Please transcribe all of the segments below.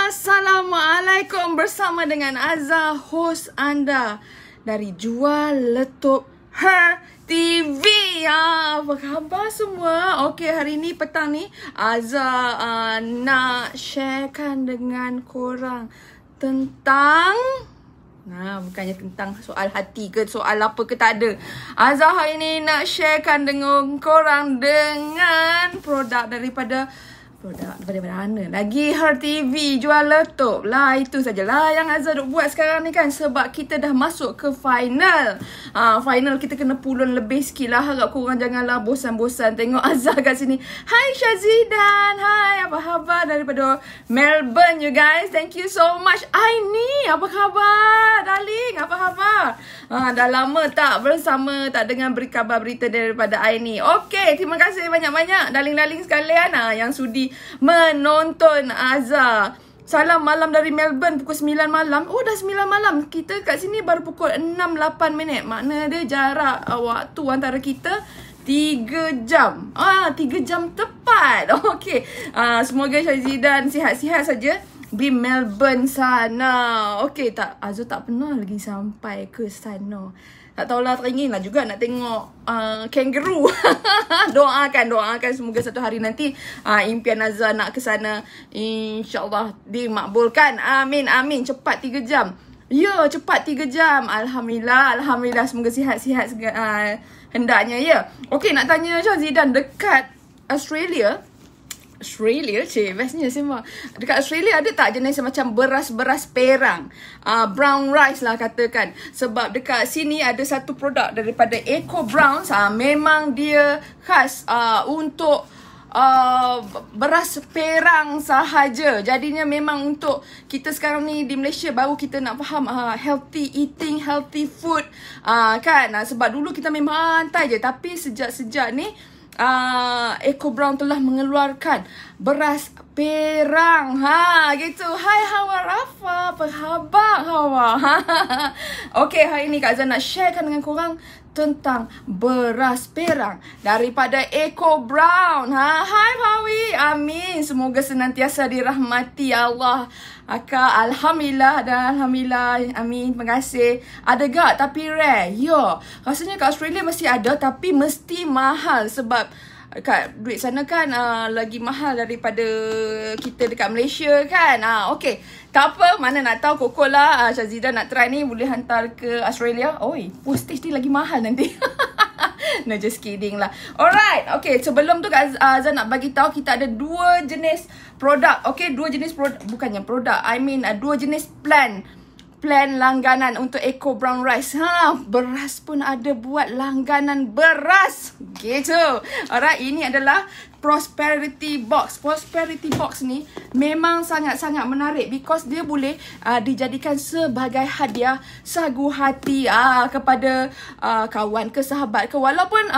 Assalamualaikum, bersama dengan Azza, host anda dari Jual Letup Her TV. Apa khabar semua? Okey, hari ni petang ni Azza nak sharekan dengan korang tentang bukannya tentang soal hati ke, soal apa ke, tak ada. Azza hari ni nak sharekan dengan korang dengan produk daripada mana lagi? Her TV, Jual Letup lah. Itu sajalah yang Azza duk buat sekarang ni kan, sebab kita dah masuk ke final. Final kita kena pulun lebih sikit lah. Harap korang janganlah bosan-bosan tengok Azza kat sini. Hai Syazidan, hai, apa khabar daripada Melbourne you guys. Thank you so much. Aini, apa khabar darling, apa khabar? Dah lama tak bersama, tak dengar beri kabar berita daripada Aini. Okey, terima kasih banyak-banyak darling-darling sekalian yang sudi menonton Azza. Salam malam dari Melbourne pukul 9 malam. Oh, dah 9 malam. Kita kat sini baru pukul 6-8 minit. Makna dia jarak waktu antara kita 3 jam. 3 jam tepat. Okey. Semoga Syazidan sihat-sihat saja di Melbourne sana. Okey, Azza tak pernah lagi sampai ke sana. Tak tahulah, teringin lah juga nak tengok kangaroo. Doakan semoga satu hari nanti impian Azza nak ke sana InsyaAllah dimakbulkan. Amin. Cepat 3 jam. Ya, cepat 3 jam. Alhamdulillah. Semoga sihat-sihat hendaknya ya. Okey, nak tanya Syazidan, dekat Australia, bestnya semua. Dekat Australia ada tak jenis macam beras-beras perang? Brown rice lah katakan. Sebab dekat sini ada satu produk daripada Eco Browns. Memang dia khas untuk beras perang sahaja. Jadinya memang untuk kita sekarang ni di Malaysia baru kita nak faham healthy eating, healthy food kan. Sebab dulu kita memang hantai je. Tapi sejak ni Eco Brown telah mengeluarkan beras perang. Gitu. Hai Hawa Rafa, apa khabar Hawa? Okey, hari ni Kak Azza nak sharekan dengan korang tentang beras perang daripada Eco Brown. Hai Pawi, amin. Semoga senantiasa dirahmati Allah. Alhamdulillah dan Alhamdulillah. Amin, terima kasih. Ada gak tapi rare? Ya, rasanya kat Australia masih ada tapi mesti mahal. Sebab kat duit sana kan lagi mahal daripada kita dekat Malaysia kan. Okey, tak apa, mana nak tahu Koko lah Syazidan nak try ni, boleh hantar ke Australia. Oi, postage ni lagi mahal nanti. No, just kidding lah. Alright, okay, sebelum tu Kak Azza nak bagi tahu kita ada 2 jenis produk. Okay, 2 jenis produk, bukannya produk, I mean 2 jenis plan langganan untuk Eco Brown Rice. Beras pun ada buat langganan beras. Gitu. Alright, ini adalah Prosperity Box. Prosperity Box ni memang sangat-sangat menarik because dia boleh dijadikan sebagai hadiah sagu hati kepada kawan ke, sahabat ke. Walaupun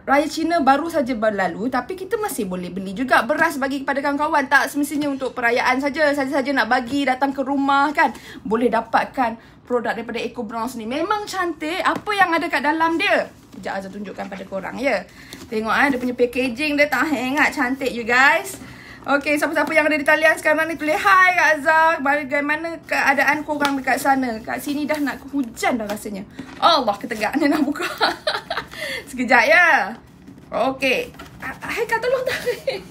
Raya Cina baru saja berlalu, tapi kita masih boleh beli juga beras bagi kepada kawan-kawan. Tak semestinya untuk perayaan saja nak bagi datang ke rumah kan. Boleh dapatkan produk daripada Eco Browns ni. Memang cantik. Apa yang ada kat dalam dia? Sekejap Azza tunjukkan pada korang ya. Tengok dia punya packaging dia tak hangat, cantik you guys. Okay, siapa-siapa yang ada di talian sekarang ni tulis hai Kak Azza. Bagaimana keadaan korang dekat sana? Kat sini dah nak hujan dah rasanya. Allah, ketegaknya nak buka. Sekejap ya. Okay. Haikal tolong tarik.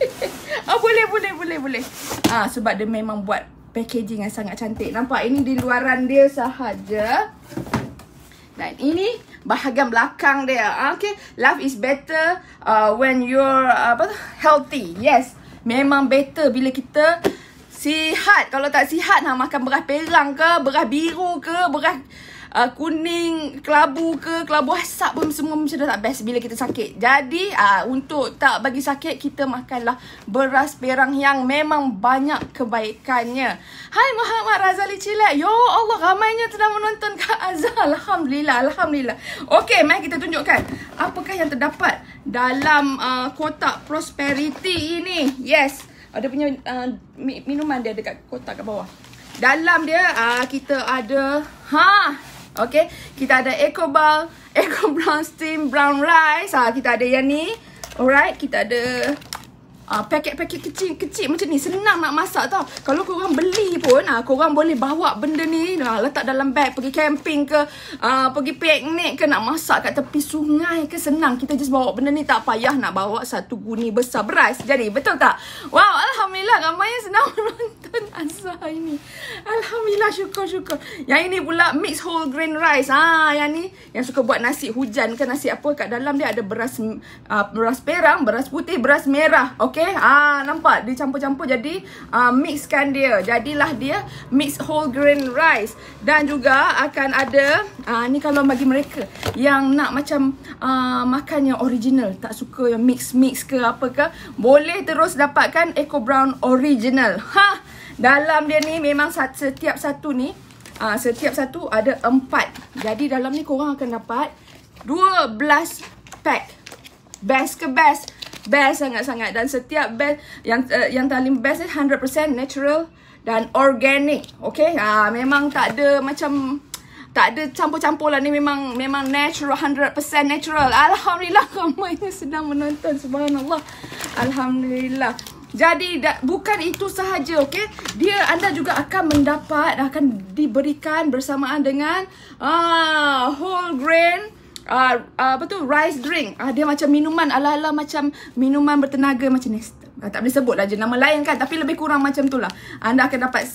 Boleh. Sebab dia memang buat packaging yang sangat cantik. Nampak ini di luaran dia sahaja. Dan ini bahagian belakang dia. Okay. Life is better when you're healthy. Yes. Memang better bila kita sihat. Kalau tak sihat makan beras perang ke, beras biru ke, beras kuning, kelabu ke, kelabu asap pun semua macam dah tak best bila kita sakit. Jadi untuk tak bagi sakit, kita makanlah beras perang yang memang banyak kebaikannya. Hai Muhammad Razali Cilek. Ya Allah, ramainya telah menonton Kak Azza. Alhamdulillah. Okey, mari kita tunjukkan apakah yang terdapat dalam kotak Prosperity ini. Yes, ada punya minuman dia dekat kotak kat bawah. Dalam dia kita ada okay, kita ada Eco Brown Steam Brown Rice. Kita ada yang ni. Alright, kita ada paket-paket kecil-kecil macam ni. Senang nak masak tau. Kalau korang beli pun, korang boleh bawa benda ni, letak dalam beg, pergi camping ke, pergi piknik ke, nak masak kat tepi sungai ke, senang. Kita just bawa benda ni, tak payah nak bawa satu guni besar beras. Jadi, betul tak? Wow, Alhamdulillah, ramai yang senang menonton Azhar ini. Alhamdulillah, syukur-syukur. Yang ini pula mix whole grain rice. Yang ni, yang suka buat nasi hujan ke, nasi apa, kat dalam dia ada beras perang, beras putih, beras merah. Okay, nampak? Dicampur-campur jadi mixkan dia. Jadilah dia mix whole grain rice. Dan juga akan ada, ni kalau bagi mereka yang nak macam makan yang original, tak suka yang mix-mix ke apa ke, boleh terus dapatkan Eco Brown Original. Dalam dia ni memang setiap satu ni, setiap satu ada 4. Jadi dalam ni korang akan dapat 12 pack. Best ke best? Best sangat-sangat. Dan setiap best yang paling best ni 100% natural dan organic. Okay, memang tak ada macam, tak ada campur-campur lah. Ni memang natural, 100% natural. Alhamdulillah, ramai yang sedang menonton. Subhanallah. Alhamdulillah. Jadi bukan itu sahaja, okey. Anda juga akan diberikan bersamaan dengan whole grain rice drink. Dia macam minuman ala-ala macam minuman bertenaga macam ni. Tak boleh sebut lah je nama lain kan, tapi lebih kurang macam tu lah. Anda akan dapat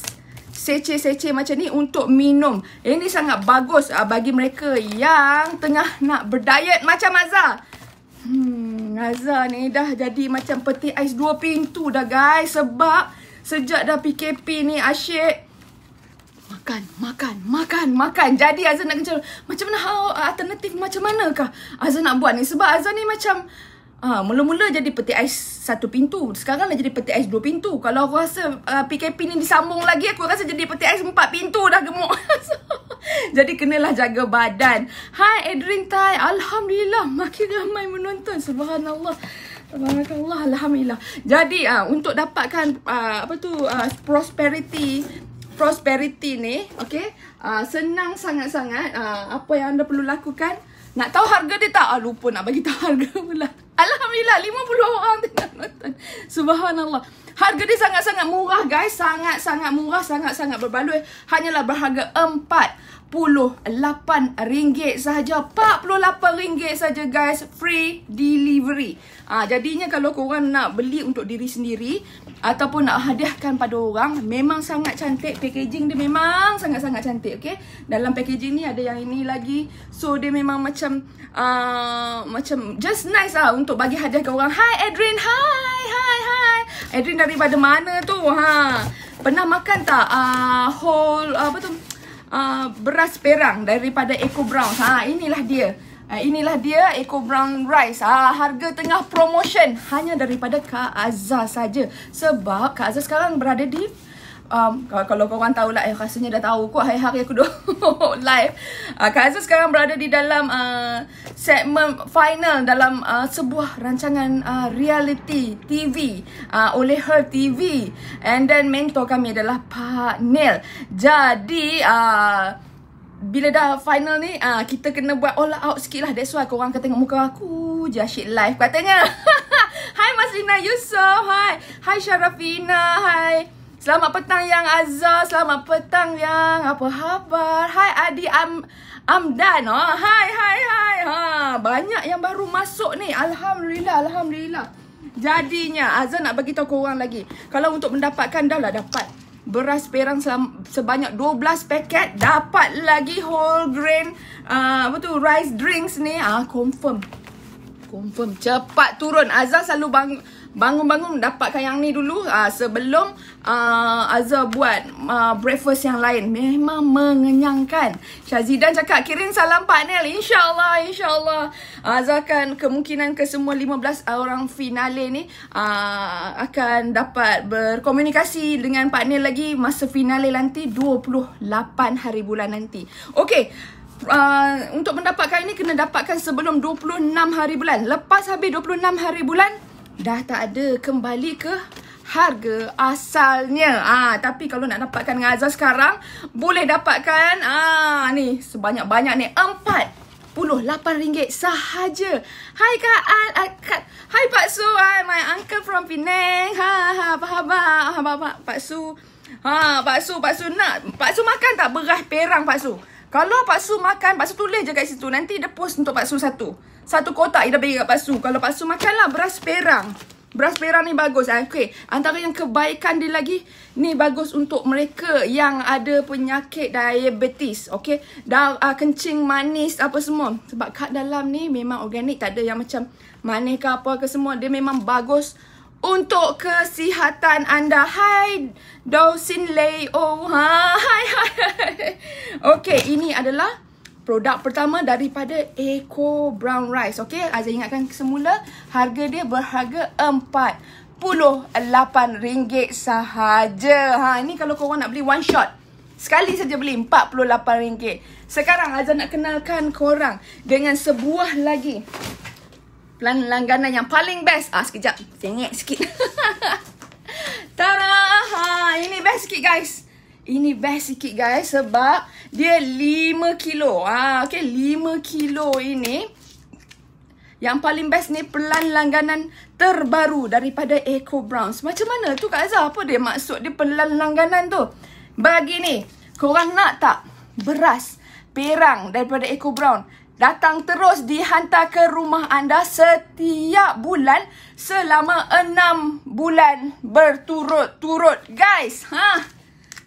sachet-sachet macam ni untuk minum. Ini sangat bagus bagi mereka yang tengah nak berdiet macam Azhar. Azhar ni dah jadi macam peti ais 2 pintu dah guys. Sebab sejak dah PKP ni asyik makan. Jadi Azhar nak kena macam mana alternatif macam manakah Azhar nak buat ni. Sebab Azhar ni macam mula-mula jadi peti ais 1 pintu. Sekarang dah jadi peti ais 2 pintu. Kalau aku rasa PKP ni disambung lagi, aku rasa jadi peti ais 4 pintu dah gemuk. Jadi kenalah jaga badan. Hai Adrian Tai, Alhamdulillah makin ramai menonton. Subhanallah. Subhanallah, Alhamdulillah. Jadi untuk dapatkan prosperity ni, okay, senang sangat-sangat. Apa yang anda perlu lakukan, nak tahu harga dia tak? Lupa nak bagi tahu harga pula. Alhamdulillah, 50 orang tengah nonton. Subhanallah. Harga dia sangat-sangat murah guys. Sangat-sangat murah, sangat-sangat berbaloi. Hanyalah berharga RM48 sahaja. RM48 saja guys. Free delivery. Jadinya kalau korang nak beli untuk diri sendiri ataupun nak hadiahkan pada orang, memang sangat cantik. Packaging dia memang sangat-sangat cantik. Okay? Dalam packaging ni ada yang ini lagi. So dia memang macam just nice untuk bagi hadiah ke orang. Hai Adrian, hai. Adrian daripada mana tu? Pernah makan tak whole beras perang daripada Eco Brown? Inilah dia. Inilah dia Eco Brown Rice. Harga tengah promotion hanya daripada Kak Azhar saja. Sebab Kak Azhar sekarang berada di kalau korang tahu lah, rasanya dah tahu kot hari-hari aku live. Kak Azhar sekarang berada di dalam segmen final dalam sebuah rancangan reality TV oleh Her TV. And then mentor kami adalah Pak Nel. Jadi bila dah final ni, kita kena buat all out sikit lah. That's why korang akan tengok muka aku je asyik live katanya. Hai Mas Lina Yusof. Hai Syarafina. Hai. Selamat petang Yang Azhar. Selamat petang Yang. Apa khabar? Hai Adi Amdan. Hai. Banyak yang baru masuk ni. Alhamdulillah. Jadinya Azhar nak bagi tahu korang lagi. Kalau untuk mendapatkan, dah lah dapat beras perang sebanyak 12 paket. Dapat lagi whole grain rice drinks ni. Confirm cepat turun. Azhar selalu bangun-bangun dapatkan yang ni dulu sebelum Azhar buat breakfast yang lain. Memang mengenyangkan. Syazidan cakap kirim salam Pak Nel. InsyaAllah Azhar akan kemungkinan ke semua 15 orang finale ni akan dapat berkomunikasi dengan Pak Nel lagi masa finale nanti 28 hari bulan nanti. Okey. Untuk mendapatkan ini kena dapatkan sebelum 26 hari bulan. Lepas habis 26 hari bulan, dah tak ada, kembali ke harga asalnya. Tapi kalau nak dapatkan dengan Azhar sekarang, boleh dapatkan ni sebanyak-banyak ni 4 RM48 sahaja. Hai Kak Hai Pak Su, hai my uncle from Penang. Apa khabar Pak Su? Pak Su makan tak beras perang Pak Su? Kalau Pak Su makan, Pak Su tulis je kat situ. Nanti dia post untuk Pak Su satu kotak dia dah bagi kat Pak Su. Kalau Pak Su makanlah beras perang. Beras perang ni bagus. Okay. Antara yang kebaikan dia lagi, ni bagus untuk mereka yang ada penyakit diabetes. Okay. Kencing manis apa semua. Sebab kat dalam ni memang organik. Tak ada yang macam manis ke apa ke semua. Dia memang bagus untuk kesihatan anda. Hai Dawson Leo. Hai. Okay. Ini adalah produk pertama daripada Eco Brown Rice. Okay, Azza ingatkan semula harga dia berharga RM48 sahaja. Ini kalau korang nak beli one shot, sekali saja beli RM48. Sekarang Azza nak kenalkan korang dengan sebuah lagi plan langganan yang paling best. Sekejap, sengit sikit. Tada! Ini best sikit guys. Ini best sikit guys sebab dia 5 kilo. Okay, 5 kilo ini. Yang paling best ni pelan langganan terbaru daripada Eco Browns. Macam mana tu Kak Azza? Apa dia maksud dia pelan langganan tu? Bagi ni, korang nak tak beras perang daripada Eco Brown datang terus dihantar ke rumah anda setiap bulan selama 6 bulan berturut-turut guys.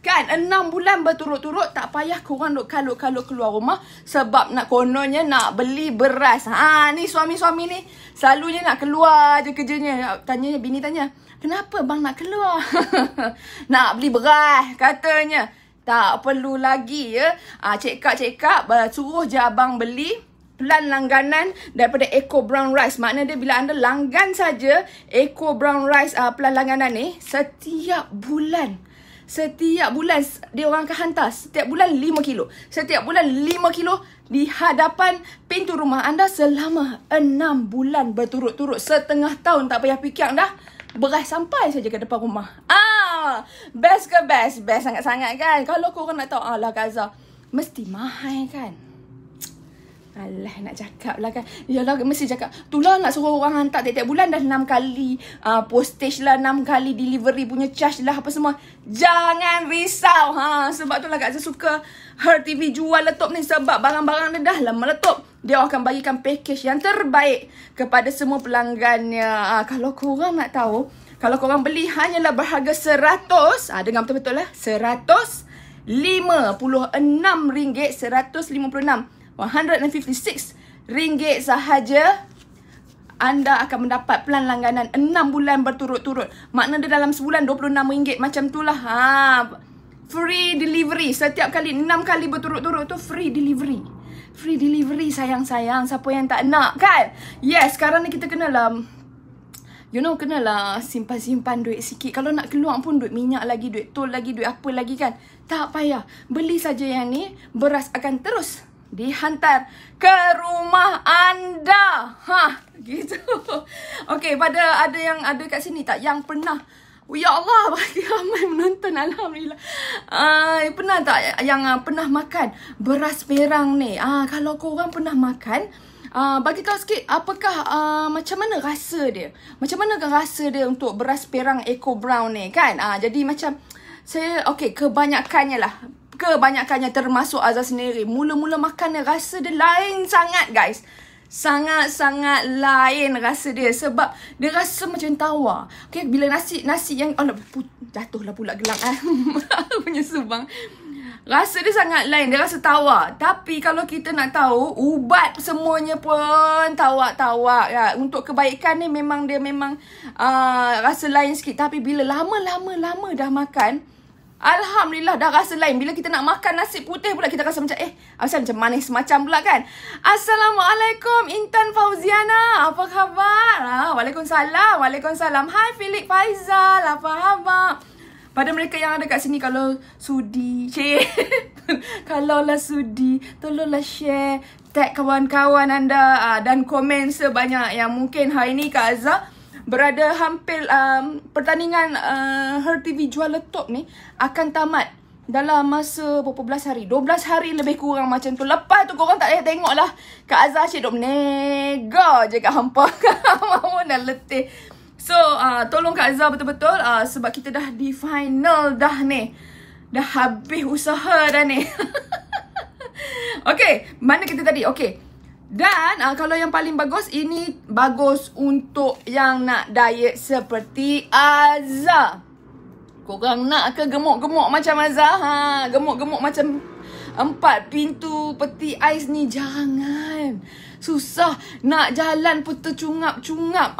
Kan 6 bulan berturut-turut tak payah korang duk kalut-kalut keluar rumah sebab nak kononnya nak beli beras. Ni suami-suami ni selalunya nak keluar je kerjanya. Bini tanya, kenapa bang nak keluar? Nak beli beras katanya. Tak perlu lagi ya. Cekak suruh je abang beli plan langganan daripada Eco Brown Rice. Maknanya dia bila anda langgan saja Eco Brown Rice plan langganan ni setiap bulan dia orang akan hantar setiap bulan 5 kilo. Setiap bulan 5 kilo di hadapan pintu rumah anda selama 6 bulan berturut-turut. Setengah tahun tak payah fikir dah. Beras sampai saja ke depan rumah. Best ke best? Best sangat-sangat kan? Kalau korang nak tahu, Kak Azza, mesti mahal kan? Alah, nak cakap lah kan. Yalah, mesti cakap. Itulah nak suruh orang hantar tiap-tiap bulan dah 6 kali postage lah, 6 kali delivery punya charge lah apa semua. Jangan risau. Sebab tu lah Kak Azza suka Her TV jual letup ni. Sebab barang-barang dia dah lah meletup. Dia akan bagikan package yang terbaik kepada semua pelanggannya. Kalau korang nak tahu, kalau korang beli hanyalah berharga 100, dengar betul-betul lah, RM156, RM156 sahaja anda akan mendapat plan langganan 6 bulan berturut-turut. Makna dia dalam sebulan RM26 macam tu lah. Free delivery setiap kali 6 kali berturut-turut tu free delivery. Free delivery sayang-sayang. Siapa yang tak nak kan? Yes, sekarang ni kita kenalah kenalah simpan-simpan duit sikit. Kalau nak keluar pun duit minyak lagi, duit tol lagi, duit apa lagi kan. Tak payah. Beli saja yang ni, beras akan terus dihantar ke rumah anda. Gitu. Okay, ada yang ada kat sini tak yang pernah, ya Allah, bagi ramai menonton, alhamdulillah. Pernah tak yang pernah makan beras perang ni? Kalau korang pernah makan, bagi tahu sikit apakah macam mana rasa dia? Macam mana rasa dia untuk beras perang Eco Brown ni kan? Jadi macam saya kebanyakannya termasuk Azza sendiri. Mula-mula makan dia rasa dia lain sangat guys. Sangat-sangat lain rasa dia. Sebab dia rasa macam tawar. Okay, bila nasi yang jatuhlah pula gelang punya subang. Rasa dia sangat lain. Dia rasa tawar. Tapi kalau kita nak tahu, ubat semuanya pun tawar-tawar ya. Untuk kebaikan ni memang rasa lain sikit. Tapi bila lama-lama dah makan, alhamdulillah dah rasa lain. Bila kita nak makan nasi putih pula, kita rasa macam asal macam manis macam pula kan. Assalamualaikum Intan Fauziana, apa khabar? Waalaikumsalam. Hai Philip Faizal, apa khabar? Pada mereka yang ada kat sini, kalau sudi kalaulah sudi, tolonglah share, tag kawan-kawan anda dan komen sebanyak yang mungkin. Hari ni Kak Azza berada hampir pertandingan Her TV jual letup ni akan tamat dalam masa berapa belas hari, 12 hari lebih kurang macam tu. Lepas tu korang tak payah tengok lah Kak Azhar asyik duk menega je kat hampa. Mama dah letih. So tolong Kak Azhar betul-betul, sebab kita dah di final dah ni. Dah habis usaha dah ni. Okay, mana kita tadi? Okay, dan kalau yang paling bagus, ini bagus untuk yang nak diet seperti Azhar. Korang nak ke gemuk-gemuk macam Azhar? Gemuk-gemuk macam 4 pintu peti ais ni, jangan. Susah. Nak jalan pun tercungap-cungap.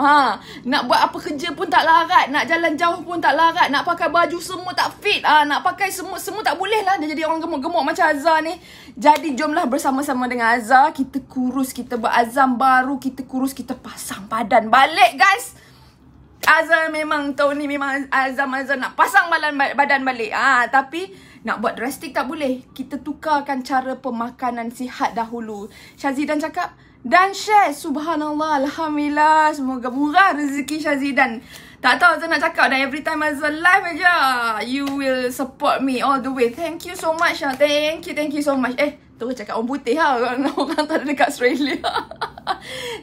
Nak buat apa kerja pun tak larat. Nak jalan jauh pun tak larat. Nak pakai baju semua tak fit. Nak pakai semua tak boleh lah. Dia jadi orang gemuk-gemuk macam Azhar ni. Jadi jomlah bersama-sama dengan Azhar. Kita kurus, kita berazam baru. Kita kurus, kita pasang badan balik, guys. Azhar memang tahun ni memang Azhar nak pasang badan balik. Tapi nak buat drastik tak boleh. Kita tukarkan cara pemakanan sihat dahulu. Syazidan cakap dan share. Subhanallah, Alhamdulillah. Semoga murah rezeki Syazidan. Tak tahu Azhar nak cakap, dan every time Azhar live aja, you will support me all the way. Thank you so much. Thank you so much. Terus cakap orang putih orang tak ada dekat Australia.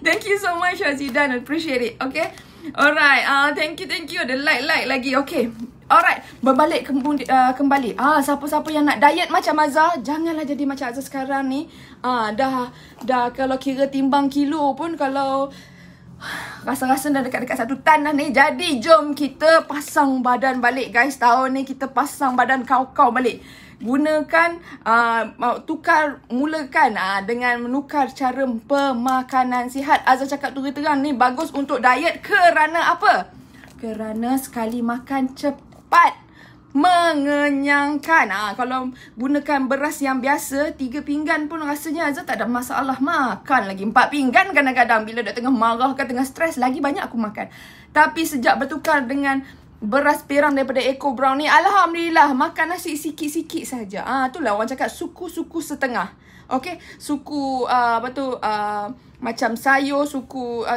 Thank you so much Syazidan. Appreciate it. Okay. Alright, thank you. Ada like lagi. Okay, alright, berbalik kembali. Siapa-siapa yang nak diet macam Azhar, janganlah jadi macam Azhar sekarang ni. Dah kalau kira timbang kilo pun, kalau rasa-rasa dah dekat-dekat 1 tan dah ni. Jadi jom kita pasang badan balik, guys. Tahun ni kita pasang badan kau-kau balik. Gunakan, mulakan dengan menukar cara pemakanan sihat. Azhar cakap terang-terang ni bagus untuk diet. Kerana apa? Kerana sekali makan cepat mengenyangkan. Kalau gunakan beras yang biasa, 3 pinggan pun rasanya Azhar tak ada masalah makan lagi. 4 pinggan kadang-kadang bila dah tengah marah ke tengah stres, lagi banyak aku makan. Tapi sejak bertukar dengan beras perang daripada Eco Brown ni, alhamdulillah makan nasi sikit-sikit saja. Itulah orang cakap suku-suku setengah. Okay, suku macam sayur, suku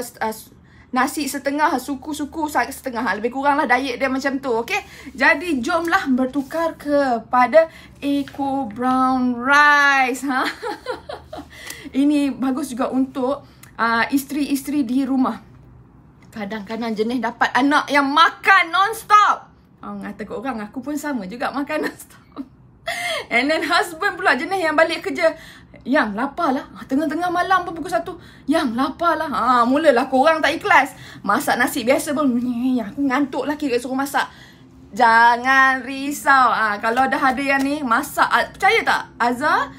nasi setengah, suku-suku setengah. Lebih kurang lah diet dia macam tu. Okay, jadi jomlah bertukar kepada Eco Brown Rice. Ini bagus juga untuk isteri-isteri di rumah. Kadang-kadang jenis dapat anak yang makan non-stop. Ngata kat orang, aku pun sama juga makan non-stop. And then husband pula jenis yang balik kerja, yang lapar lah. Tengah-tengah malam pun pukul 1, yang lapar lah. Mulalah korang tak ikhlas. Masak nasi biasa pun, aku ngantuk lah kira suruh masak. Jangan risau. Kalau dah ada yang ni, masak. Percaya tak? Azhar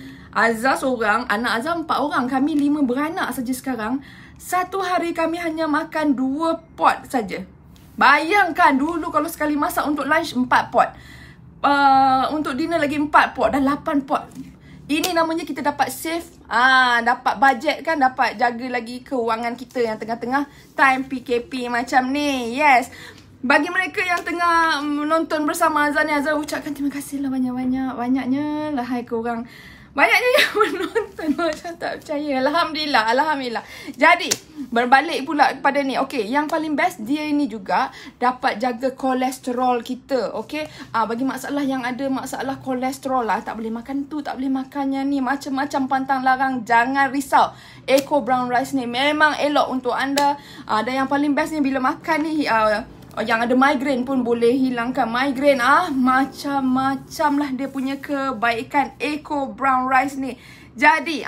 seorang, anak Azhar 4 orang. Kami 5 beranak saja sekarang. Satu hari kami hanya makan 2 pot saja. Bayangkan dulu kalau sekali masak untuk lunch 4 pot. Untuk dinner lagi 4 pot. Dah 8 pot. Ini namanya kita dapat save. Dapat budget kan. Dapat jaga lagi keuangan kita yang tengah-tengah time PKP macam ni. Yes. Bagi mereka yang tengah menonton bersama Azhar ni, Azhar ucapkan terima kasih lah banyaknya lah hai korang. Banyaknya yang menonton macam tak percaya. Alhamdulillah. Jadi, berbalik pula kepada ni. Okay, yang paling best dia ini juga dapat jaga kolesterol kita. Okay, bagi masalah yang ada masalah kolesterol lah, tak boleh makan tu, tak boleh makan yang ni, macam-macam pantang larang, jangan risau. Eco Brown Rice ni memang elok untuk anda. Dan yang paling best ni bila makan ni, yang ada migraine pun boleh hilangkan migraine. Macam-macam lah dia punya kebaikan Eco Brown Rice ni. Jadi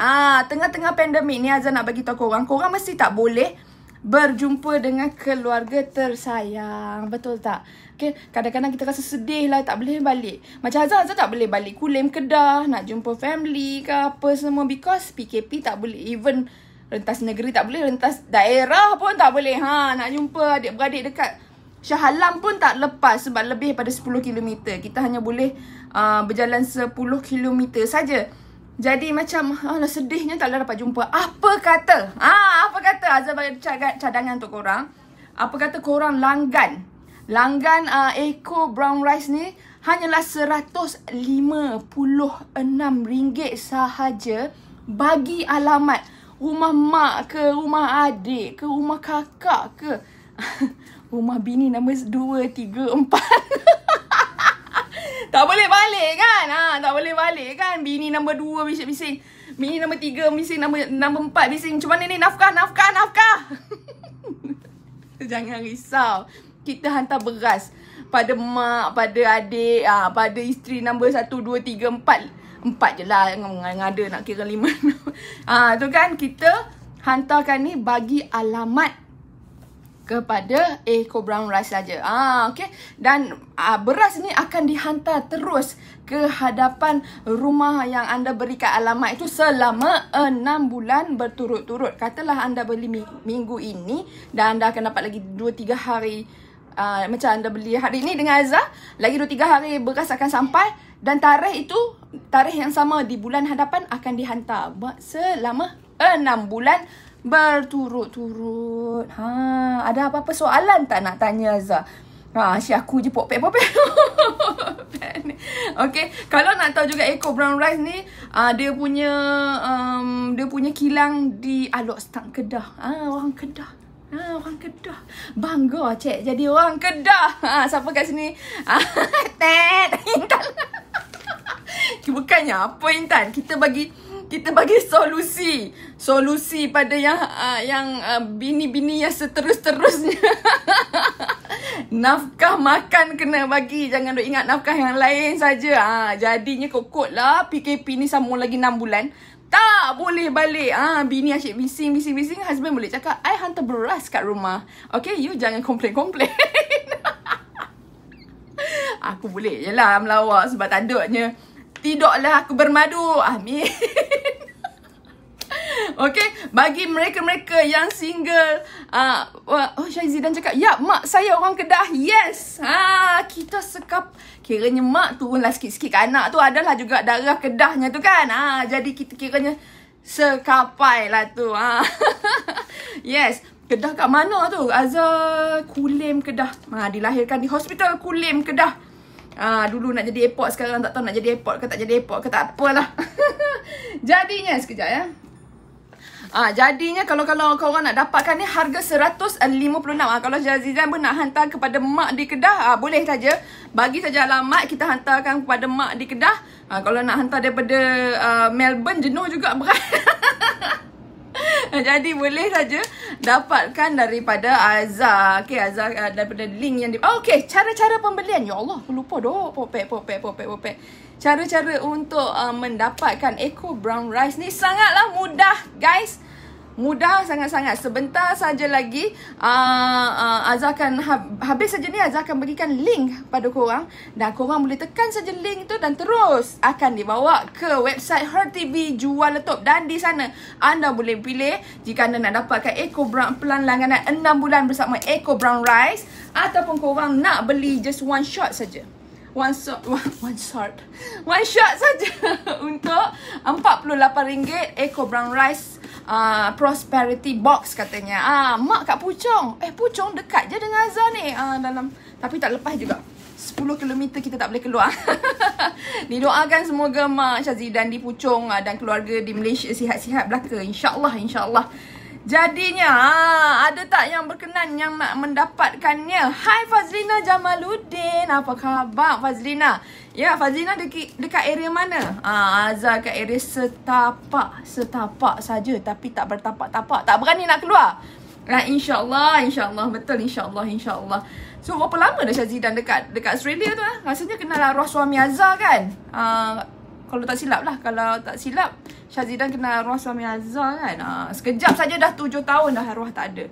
tengah-tengah pandemik ni, Azhar nak bagi tahu korang mesti tak boleh berjumpa dengan keluarga tersayang. Betul tak? Okay, kadang-kadang kita rasa sedih lah, tak boleh balik. Macam Azhar tak boleh balik Kulim, Kedah, nak jumpa family ke apa semua, because PKP tak boleh. Even rentas negeri tak boleh, rentas daerah pun tak boleh. Nak jumpa adik-beradik dekat Shah Alam pun tak lepas sebab lebih daripada 10 km. Kita hanya boleh berjalan 10 km saja. Jadi macam sedihnya taklah dapat jumpa. Apa kata Azhar bagi cadangan untuk korang. Apa kata korang langgan Eco Brown Rice ni hanyalah RM156 sahaja. Bagi alamat rumah mak ke, rumah adik ke, rumah kakak ke, rumah bini nombor 2, 3, 4. Tak boleh balik kan? balik kan. Bini nombor 2 bising-bising. Bini nombor 3 bising. Nombor 4 bising. Macam mana ni? Nafkah. Jangan risau. Kita hantar beras pada mak, pada adik, pada isteri nombor 1, 2, 3, 4. 4 je lah. Ngada nak kira 5. Tu kan kita hantarkan ni bagi alamat kepada Eco Brown Rice saja. Okay. Dan beras ni akan dihantar terus ke hadapan rumah yang anda berikan alamat itu selama 6 bulan berturut-turut. Katalah anda beli minggu ini dan anda akan dapat lagi 2-3 hari. Macam anda beli hari ni dengan Azza, lagi 2-3 hari beras akan sampai. Dan tarikh itu, tarikh yang sama di bulan hadapan akan dihantar selama 6 bulan berturut-turut. Ada apa-apa soalan tak nak tanya Azza? Asyik aku je popek. Okay, kalau nak tahu juga Eco Brown Rice ni, dia punya kilang di Alok Stang Kedah. Orang Kedah. Orang Kedah. Bangga cik jadi orang Kedah. Siapa kat sini? Intan. Bukannya apa Intan. Kita bagi solusi pada yang bini-bini yang seterus-terusnya. Nafkah makan kena bagi. Jangan duk ingat nafkah yang lain saja. Jadinya kokot lah PKP ni sambung lagi 6 bulan. Tak boleh balik. Bini asyik bising. Husband boleh cakap, I hantar beras kat rumah. Okay, you jangan komplain. Aku boleh je lah melawak sebab tak adanya. Tidaklah aku bermadu. Amin. Okay, bagi mereka-mereka yang single, Syazidan cakap, ya mak saya orang Kedah. Yes. Kita kiranya mak turunlah sikit-sikit ke anak tu adalah juga darah Kedahnya tu kan. Jadi kita kiranya sekapai lah tu. Yes. Kedah kat mana tu? Azza Kulim Kedah. Dilahirkan di Hospital Kulim Kedah. Dulu nak jadi airport, sekarang tak tahu nak jadi airport ke tak jadi airport ke tak apalah. Jadinya sekejap ya. Jadinya kalau korang nak dapatkan ni harga 156. Kalau Syazidan pun nak hantar kepada mak di Kedah, boleh saja. Bagi saja alamat, kita hantarkan kepada mak di Kedah. Kalau nak hantar daripada Melbourne, jenuh juga berat. Jadi boleh saja dapatkan daripada Azza. Okay, Azza daripada link yang okay, cara-cara pembelian. Ya Allah, aku lupa dah. Popek. Cara-cara untuk mendapatkan Eco Brown Rice ni sangatlah mudah, guys. Mudah sangat-sangat. Sebentar saja lagi Azza akan habis saja ni, Azza akan berikan link pada korang. Dan korang boleh tekan saja link tu dan terus akan dibawa ke website Her TV Jual Letup. Dan di sana anda boleh pilih jika anda nak dapatkan Eco Brown plan langganan 6 bulan bersama Eco Brown Rice, ataupun korang nak beli just one shot saja. One shot saja untuk RM48 Eco Brown Rice Prosperity Box katanya. Mak kat Puchong. Puchong dekat je dengan Azza ni. Tapi tak lepas juga. 10 km kita tak boleh keluar. Didoakan semoga Mak Syazidan di Puchong dan keluarga di Malaysia sihat-sihat belaka. InsyaAllah. Jadinya, ada tak yang berkenan yang nak mendapatkannya? Hai Fazlina Jamaluddin. Apa khabar Fazlina? Ya, Fazlina dekat area mana? Azza kat area Setapak. Setapak saja tapi tak bertapak-tapak. Tak berani nak keluar. InsyaAllah. Betul, insyaAllah. So, berapa lama dah Syazidan dekat Australia tu? Rasanya kenal arwah suami Azza kan? Kalau tak silap, Syazidan kenal arwah suami Azza kan. Sekejap saja dah 7 tahun dah arwah tak ada.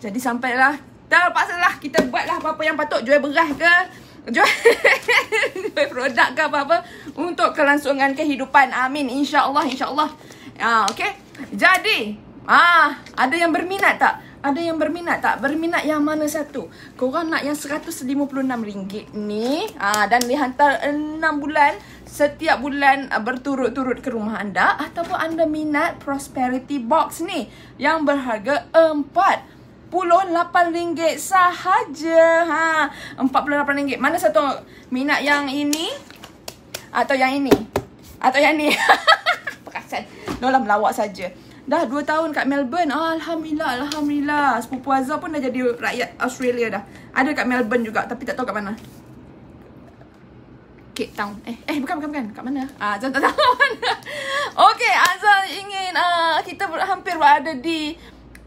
Jadi sampailah, terpaksalah kita buatlah apa-apa yang patut. Jual beras ke, jual produk ke apa-apa untuk kelangsungan kehidupan. Amin. InsyaAllah. Okay. Jadi, ada yang berminat tak? Berminat yang mana satu? Korang nak yang RM156 ni, dan dihantar 6 bulan, setiap bulan berturut-turut ke rumah anda, ataupun anda minat Prosperity Box ni yang berharga RM48 sahaja. RM48. Mana satu? Minat yang ini atau yang ini? Atau yang ni? Perasan. Nolah melawak saja. Dah 2 tahun kat Melbourne. Alhamdulillah. Sepupu Azza pun dah jadi rakyat Australia dah. Ada kat Melbourne juga tapi tak tahu kat mana. Cape Town. Bukan. Kat mana? Azah tak tahu mana. Okay, Azah ingin kita hampir berada di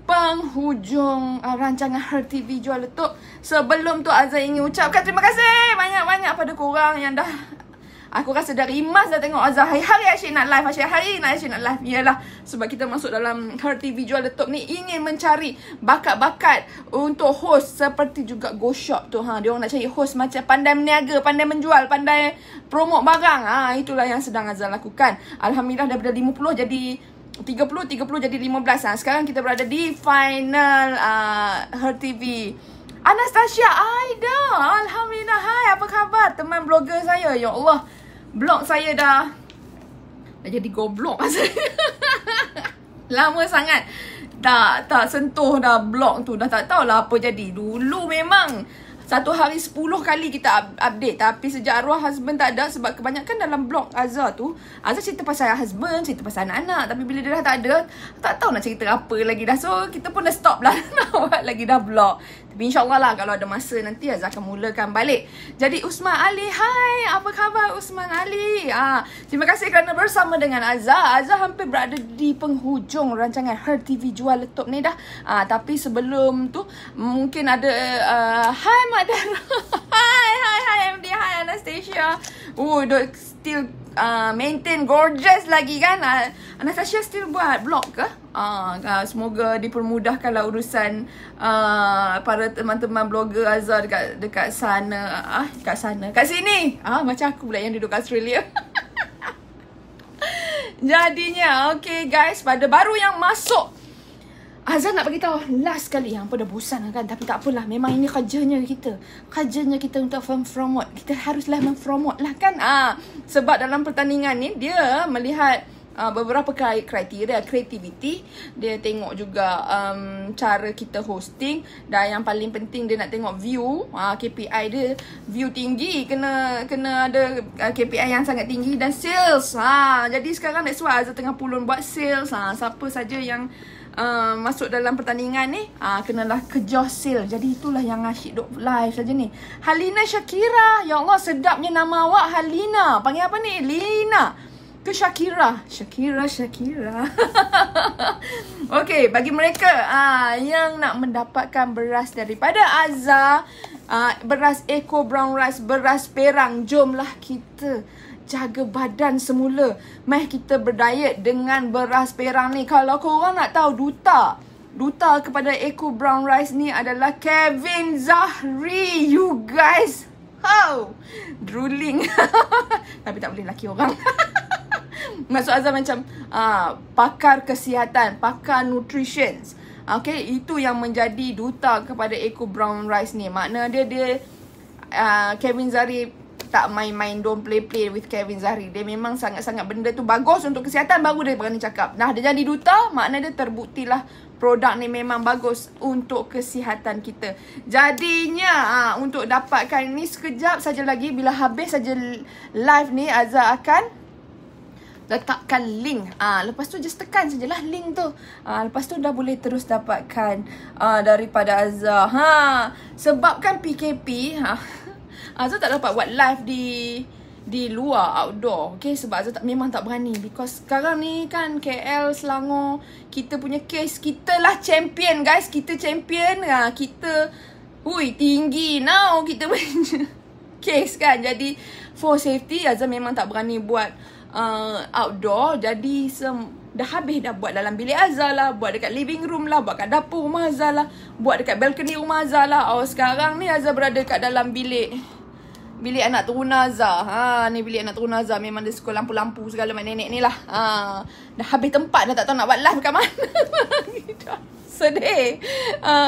penghujung rancangan Her TV Jual Letup. Sebelum tu Azah ingin ucapkan terima kasih banyak-banyak pada korang yang dah, aku rasa dari Imas dah tengok Azah hari-hari asyik nak live, hari-hari asyik nak live. Yalah, sebab kita masuk dalam Her TV Jual Letup ni ingin mencari bakat-bakat untuk host seperti juga Go Shop tu. Dia orang nak cari host macam pandai meniaga, pandai menjual, pandai promote barang. Itulah yang sedang Azah lakukan. Alhamdulillah daripada 50 jadi 30 jadi 15. Sekarang kita berada di final Her TV. Anastasia Aida, alhamdulillah. Hai, apa khabar teman blogger saya? Ya Allah, blog saya dah jadi goblok saya. Lama sangat tak sentuh dah blog tu. Dah tak tahulah apa jadi. Dulu memang satu hari 10 kali kita update. Tapi sejak arwah husband tak ada, sebab kebanyakan dalam blog Azah tu, Azah cerita pasal husband, cerita pasal anak-anak. Tapi bila dia dah tak ada, tak tahu nak cerita apa lagi dah. So kita pun dah stop lah nak buat lagi dah blog. Tapi insyaAllah lah kalau ada masa nanti Azah akan mulakan balik. Jadi Usman Ali, hai, apa khabar Usman Ali? Terima kasih kerana bersama dengan Azah. Azah hampir berada di penghujung rancangan Her TV Jual Letup ni dah. Tapi sebelum tu mungkin ada hai Mak Dara. Hai MD, hai Anastasia. Still maintain gorgeous lagi kan. Anastasia still buat blog ke? Semoga dipermudahkanlah urusan para teman-teman blogger Azah dekat sana. Kat sini. Macam aku pula yang duduk kat Australia. Jadinya, okay guys, pada baru yang masuk, Azah nak beritahu last kali. Yang pada bosan kan, tapi tak apalah. Memang ini kerjanya kita. Kerjanya kita untuk promote. Kita haruslah mempromote lah kan. Sebab dalam pertandingan ni dia melihat beberapa kriteria creativity. Dia tengok juga cara kita hosting. Dan yang paling penting dia nak tengok view. KPI dia view tinggi. Kena ada KPI yang sangat tinggi. Dan sales. Jadi sekarang that's why Azah tengah pulun buat sales. Siapa saja yang masuk dalam pertandingan ni, kenalah kejar sale. Jadi itulah yang asyik duk live saja ni. Halina Shakira, ya Allah sedapnya nama awak Halina. Panggil apa ni? Lina ke Shakira? Shakira. Okay, bagi mereka yang nak mendapatkan beras daripada Azah, beras Eco Brown Rice, beras perang, jomlah kita jaga badan semula. Mari kita berdiet dengan beras perang ni. Kalau korang nak tahu, duta kepada Eco Brown Rice ni adalah Kevin Zahri. You guys, drooling. Tapi tak boleh laki orang. Maksud Azah macam pakar kesihatan, pakar nutrition. Okay, itu yang menjadi duta kepada Eco Brown Rice ni. Makna dia Kevin Zahri tak main-main, don't play with Kevin Zahri. Dia memang sangat-sangat benda tu bagus untuk kesihatan, baru dia berani cakap. Nah, dia jadi duta, makna dia terbuktilah produk ni memang bagus untuk kesihatan kita. Jadinya untuk dapatkan ni sekejap saja lagi, bila habis saja live ni, Azah akan letakkan link. Lepas tu just tekan sajalah link tu. Lepas tu dah boleh terus dapatkan daripada Azah. Sebabkan PKP, Azah tak dapat buat live di luar, outdoor. Okay, sebab Azah memang tak berani. Because sekarang ni kan KL, Selangor, kita punya case, kita lah champion guys. Kita champion. Kita tinggi now kita punya case kan. Jadi for safety, Azah memang tak berani buat outdoor. Jadi dah habis dah buat dalam bilik Azah lah, buat dekat living room lah, buat kat dapur rumah Azah lah, buat dekat balcony rumah Azah lah. Sekarang ni Azah berada kat dalam bilik anak teruna Azah. Ni bilik anak teruna Azah. Memang dia suka lampu-lampu segala mak nenek ni lah. Dah habis tempat, dah tak tahu nak buat live kat mana. Sedih.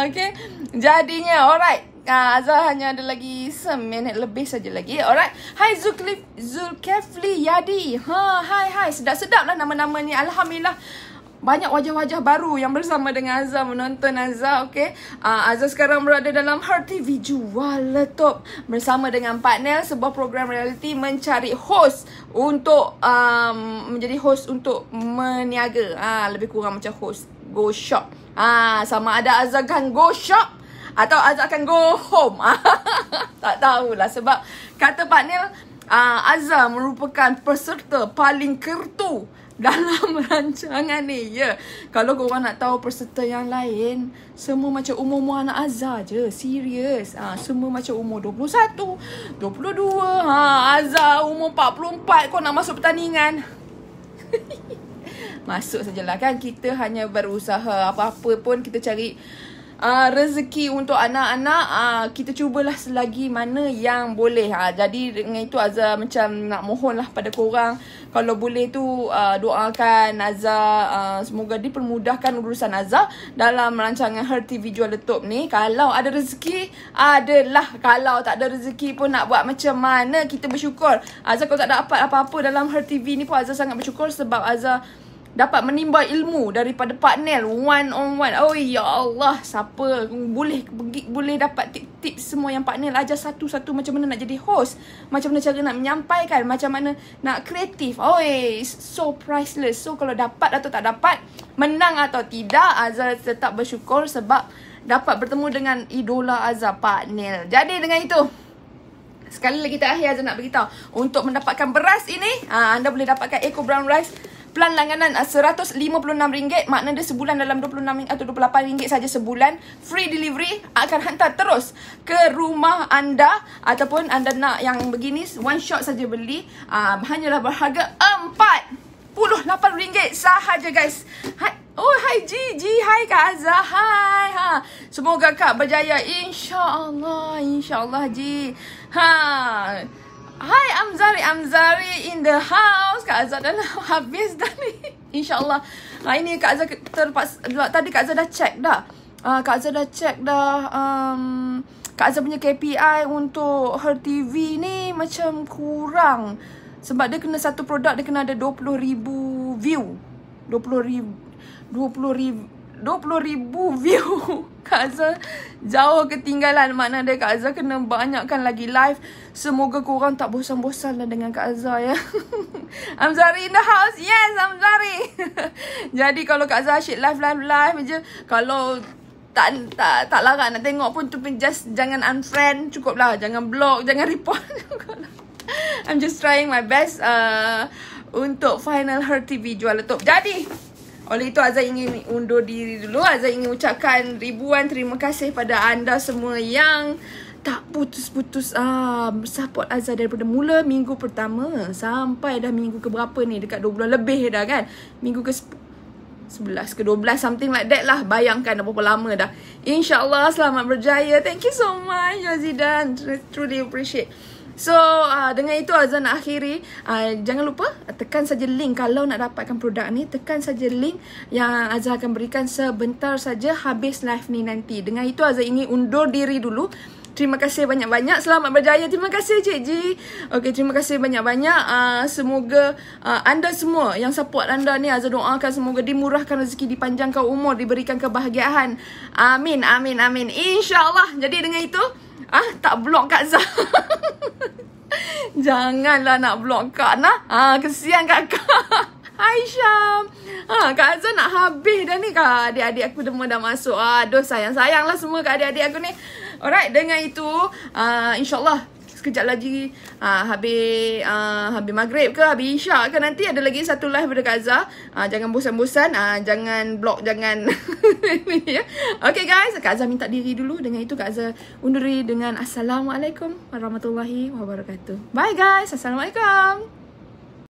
Okay, jadinya alright. Azah hanya ada lagi 1 minit lebih saja lagi. Alright. Hai Zulkifli Yadi. Hai. Sedap-sedap lah nama-nama ni. Alhamdulillah. Banyak wajah-wajah baru yang bersama dengan Azah, menonton Azah. Okay, Azah sekarang berada dalam Her TV Jual Letup bersama dengan partner, sebuah program reality mencari host untuk menjadi host untuk meniaga. Lebih kurang macam host Go Shop. Sama ada Azah akan Go Shop atau Azah akan go home. Tak tahulah, sebab kata partner Azza merupakan peserta paling kertu dalam rancangan ni. Ya, kalau korang nak tahu peserta yang lain, semua macam umur-umur anak Azza je. Serius. Semua macam umur 21, 22. Azza umur 44 kau nak masuk pertandingan. Masuk sajalah kan. Kita hanya berusaha. Apa-apa pun kita cari rezeki untuk anak-anak, kita cubalah selagi mana yang boleh. Jadi dengan itu Azza macam nak mohon lah pada korang, kalau boleh tu doakan Azza, semoga dipermudahkan urusan Azza dalam rancangan Her TV Jual Letup ni. Kalau ada rezeki, adalah. Kalau tak ada rezeki pun nak buat macam mana, kita bersyukur. Azza kalau tak dapat apa-apa dalam Her TV ni pun Azza sangat bersyukur, sebab Azza dapat menimba ilmu daripada partner one on one. Oh ya Allah, siapa boleh dapat tips semua yang partner ajar satu-satu, macam mana nak jadi host, macam mana cara nak menyampaikan, macam mana nak kreatif. So priceless. So kalau dapat atau tak dapat, menang atau tidak, Azza tetap bersyukur sebab dapat bertemu dengan idola Azza, partner. Jadi dengan itu, sekali lagi terakhir Azza nak beritahu, untuk mendapatkan beras ini, anda boleh dapatkan Eco Brown Rice plan langganan RM156, makna dia sebulan dalam RM26 atau RM28 saja sebulan. Free delivery, akan hantar terus ke rumah anda. Ataupun anda nak yang begini, one shot saja beli, hanyalah berharga RM48 sahaja guys. Hai Gigi, hai Kak Azza, hai. Semoga Kak berjaya, InsyaAllah Ji. Hai Amzari in the house. Kak Azza dah habis dah ni. InsyaAllah. Ini Kak Azza tadi Kak Azza dah check dah. Kak Azza punya KPI untuk Her TV ni macam kurang. Sebab dia kena satu produk, dia kena ada 20,000 view. 20,000 view. Kak Azza jauh ketinggalan. Makna dia Kak Azza kena banyakkan lagi live. Semoga korang tak bosan-bosan lah dengan Kak Azza ya. Amzari in the house. Yes, Amzari. Jadi kalau Kak Azza asyik live je. Kalau tak larat nak tengok pun tu pun just jangan unfriend, cukup lah. Jangan block, jangan report. I'm just trying my best untuk final Her TV Jual Letup. Jadi oleh itu Azza ingin undur diri dulu. Azza ingin ucapkan ribuan terima kasih pada anda semua yang tak putus-putus support Azza daripada mula minggu pertama sampai dah minggu ke berapa ni, dekat 2 bulan lebih dah kan. Minggu ke 11 ke 12, something like that lah. Bayangkan dah berapa lama dah. InsyaAllah selamat berjaya. Thank you so much Yazidan, truly appreciate. So dengan itu Azza nak akhiri. Jangan lupa tekan saja link kalau nak dapatkan produk ni. Tekan saja link yang Azza akan berikan sebentar saja habis live ni nanti. Dengan itu Azza ingin undur diri dulu. Terima kasih banyak-banyak. Selamat berjaya. Terima kasih Cik Ji. Okey, terima kasih banyak-banyak. Semoga anda semua yang support anda ni, Azza doakan semoga dimurahkan rezeki, dipanjangkan umur, diberikan kebahagiaan. Amin, amin, amin. InsyaAllah. Jadi dengan itu, tak block Kak Azza. Janganlah nak block Kak Nah. Kesian Kak. Hai Syam. Kak Azza nak habis dah ni. Kak adik-adik aku dah masuk. Aduh, sayang-sayang lah semua Kak adik-adik aku ni. Alright, dengan itu InsyaAllah sekejap lagi habis maghrib ke, habis isyak ke, nanti ada lagi satu live pada Kak Azza. Jangan bosan-bosan, jangan block, jangan ya. Okay guys, Kak Azza minta diri dulu. Dengan itu Kak Azza undur diri dengan Assalamualaikum warahmatullahi wabarakatuh. Bye guys, Assalamualaikum.